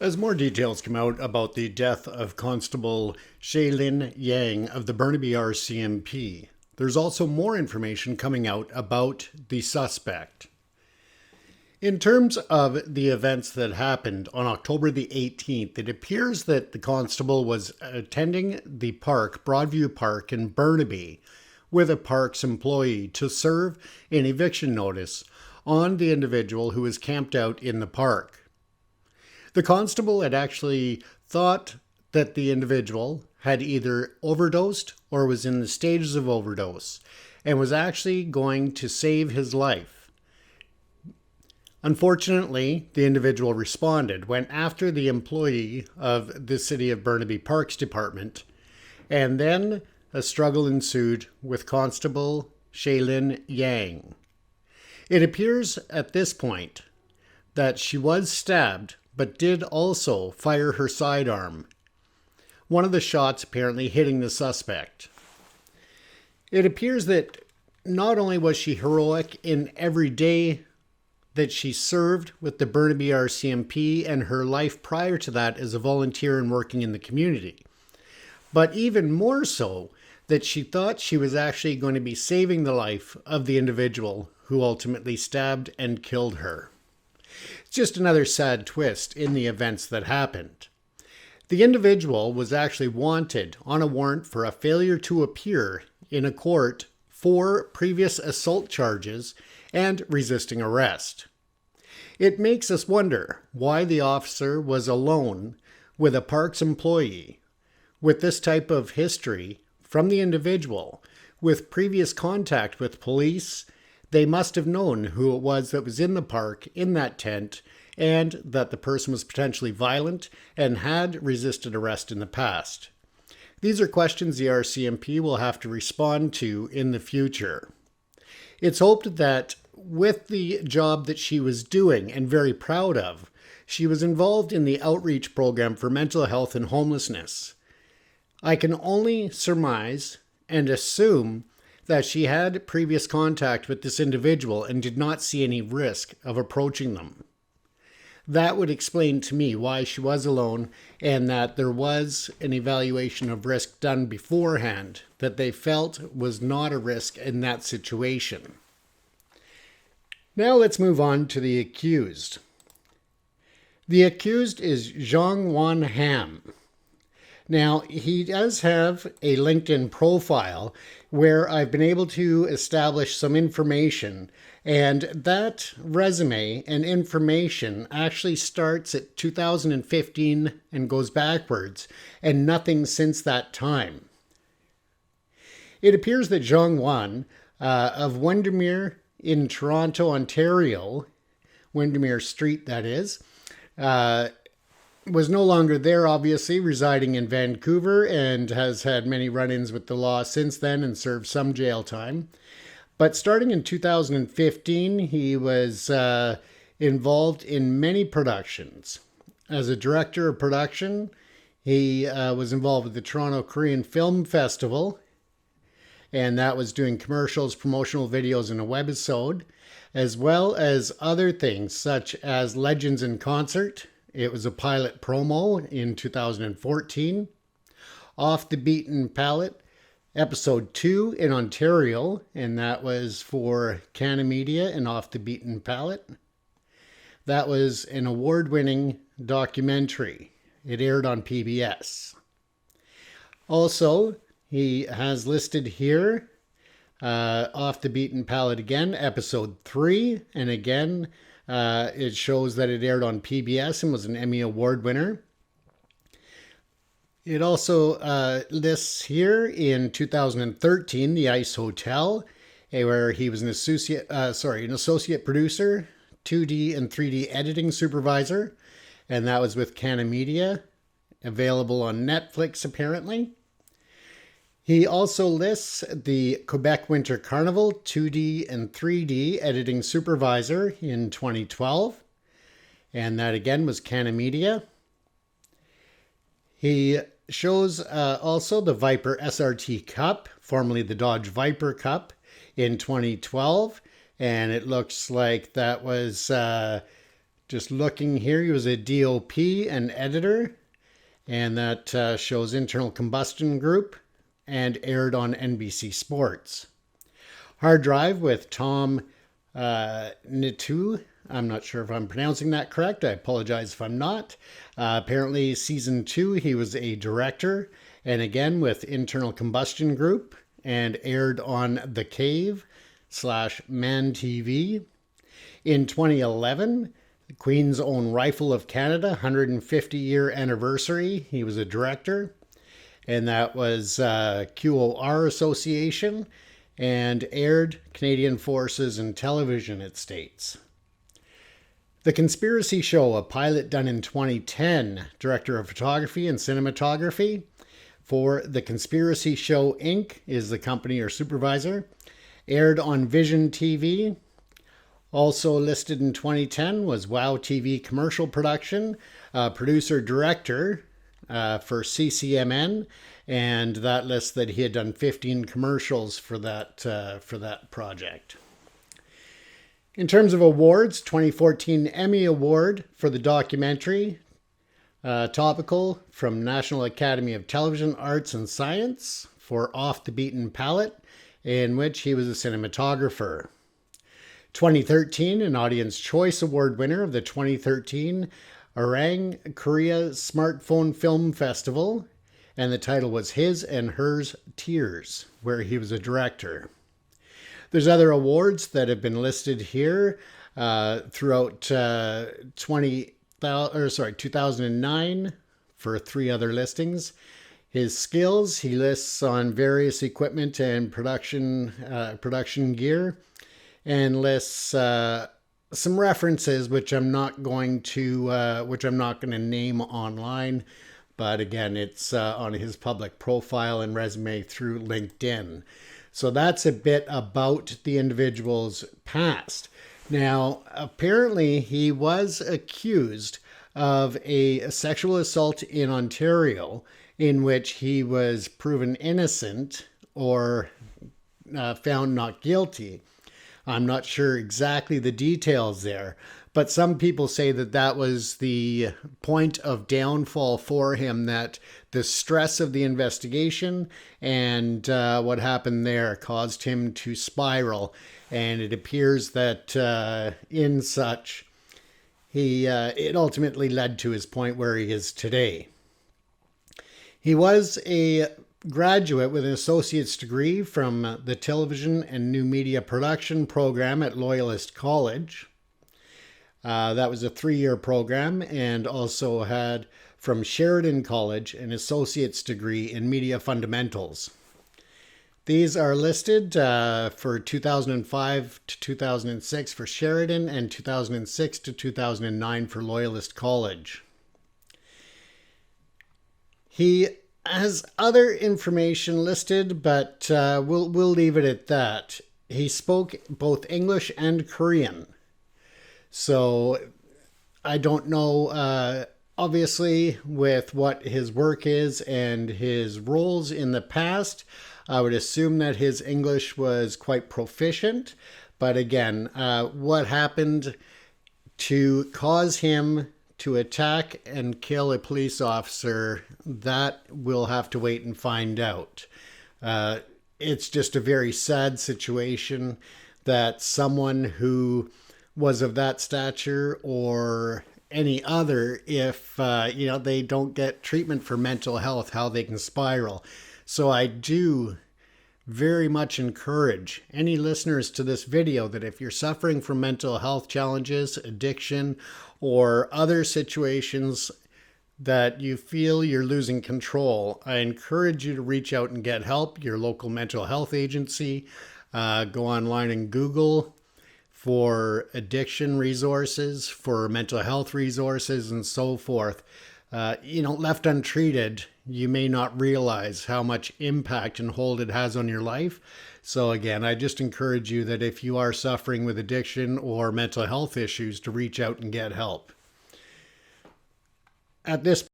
As more details come out about the death of Constable Shailin Yang of the Burnaby RCMP, there's also more information coming out about the suspect. In terms of the events that happened on October the 18th, it appears that the constable was attending the park, Broadview Park in Burnaby, with a park's employee to serve an eviction notice on the individual who was camped out in the park. The constable had actually thought that the individual had either overdosed or was in the stages of overdose and was actually going to save his life. Unfortunately, the individual responded, went after the employee of the City of Burnaby Parks Department, and then a struggle ensued with Constable Shailin Yang. It appears at this point that she was stabbed but did also fire her sidearm, one of the shots apparently hitting the suspect. It appears that not only was she heroic in every day that she served with the Burnaby RCMP and her life prior to that as a volunteer and working in the community, but even more so that she thought she was actually going to be saving the life of the individual who ultimately stabbed and killed her. It's just another sad twist in the events that happened. The individual was actually wanted on a warrant for a failure to appear in a court for previous assault charges and resisting arrest. It makes us wonder why the officer was alone with a parks employee with this type of history from the individual with previous contact with police. They must have known who it was that was in the park, in that tent, and that the person was potentially violent and had resisted arrest in the past. These are questions the RCMP will have to respond to in the future. It's hoped that with the job that she was doing and very proud of, she was involved in the outreach program for mental health and homelessness. I can only surmise and assume that she had previous contact with this individual and did not see any risk of approaching them. That would explain to me why she was alone and that there was an evaluation of risk done beforehand that they felt was not a risk in that situation. Now let's move on to the accused. The accused is Zhong Ham. Now, he does have a LinkedIn profile where I've been able to establish some information, and that resume and information actually starts at 2015 and goes backwards, and nothing since that time. It appears that Zhong Wan of Windermere in Toronto, Ontario, Windermere Street that is, was no longer there, obviously, residing in Vancouver, and has had many run-ins with the law since then and served some jail time. But starting in 2015, he was involved in many productions. As a director of production, he was involved with the Toronto Korean Film Festival, and that was doing commercials, promotional videos, and a webisode, as well as other things such as Legends in Concert. It was a pilot promo in 2014. Off the Beaten Palette, episode 2 in Ontario, and that was for Canna Media and Off the Beaten Palette. That was an award-winning documentary. It aired on PBS. Also, he has listed here Off the Beaten Palette again, episode 3, and again, it shows that it aired on PBS and was an Emmy Award winner. It also lists here in 2013 The Ice Hotel, where he was an associate producer, 2D and 3D editing supervisor, and that was with Canna Media, available on Netflix apparently. He also lists the Quebec Winter Carnival 2D and 3D editing supervisor in 2012, and that again was Canna Media. He shows also the Viper SRT Cup, formerly the Dodge Viper Cup, in 2012, and it looks like that was Just looking here, he was a DOP and editor, and that shows Internal Combustion Group, and aired on NBC Sports. Hard Drive with Tom Nitu. I'm not sure if I'm pronouncing that correct. I apologize if I'm not. Apparently, season 2, he was a director, and again with Internal Combustion Group, and aired on The Cave / Man TV. In 2011, the Queen's Own Rifle of Canada, 150-year anniversary. He was a director, and that was QOR Association, and aired Canadian Forces and Television, it states. The Conspiracy Show, a pilot done in 2010, director of photography and cinematography for The Conspiracy Show Inc. is the company or supervisor, aired on Vision TV. Also listed in 2010 was Wow TV commercial production, producer-director for CCMN, and that lists that he had done 15 commercials for that project. In terms of awards, 2014 Emmy Award for the documentary, topical from National Academy of Television Arts and Science for Off the Beaten Palette, in which he was a cinematographer. 2013, an Audience Choice Award winner of the 2013 Orang Korea Smartphone Film Festival, and the title was His and Hers Tears, where he was a director. There's other awards that have been listed here throughout 2009 for 3 other listings. His skills, he lists on various equipment and production gear, and lists some references which I'm not going to name online, but again, it's on his public profile and resume through LinkedIn. So that's a bit about the individual's past. Now, apparently he was accused of a sexual assault in Ontario, in which he was proven innocent or found not guilty. I'm not sure exactly the details there, but some people say that that was the point of downfall for him, that the stress of the investigation and what happened there caused him to spiral. And it appears that in such, it ultimately led to his point where he is today. He was a graduate with an associate's degree from the Television and New Media Production program at Loyalist College. That was a 3-year program, and also had from Sheridan College an associate's degree in Media Fundamentals. These are listed for 2005 to 2006 for Sheridan and 2006 to 2009 for Loyalist College. He has other information listed, but we'll leave it at that. He spoke both English and Korean. So I don't know, obviously, with what his work is and his roles in the past, I would assume that his English was quite proficient. But again, what happened to cause him to attack and kill a police officer, that we'll have to wait and find out. It's just a very sad situation that someone who was of that stature or any other, if they don't get treatment for mental health, how they can spiral. So I do very much encourage any listeners to this video that if you're suffering from mental health challenges, addiction, or other situations that you feel you're losing control, I encourage you to reach out and get help. Your local mental health agency, go online and Google for addiction resources, for mental health resources, and so forth. Left untreated, you may not realize how much impact and hold it has on your life. So again, I just encourage you that if you are suffering with addiction or mental health issues, to reach out and get help. At this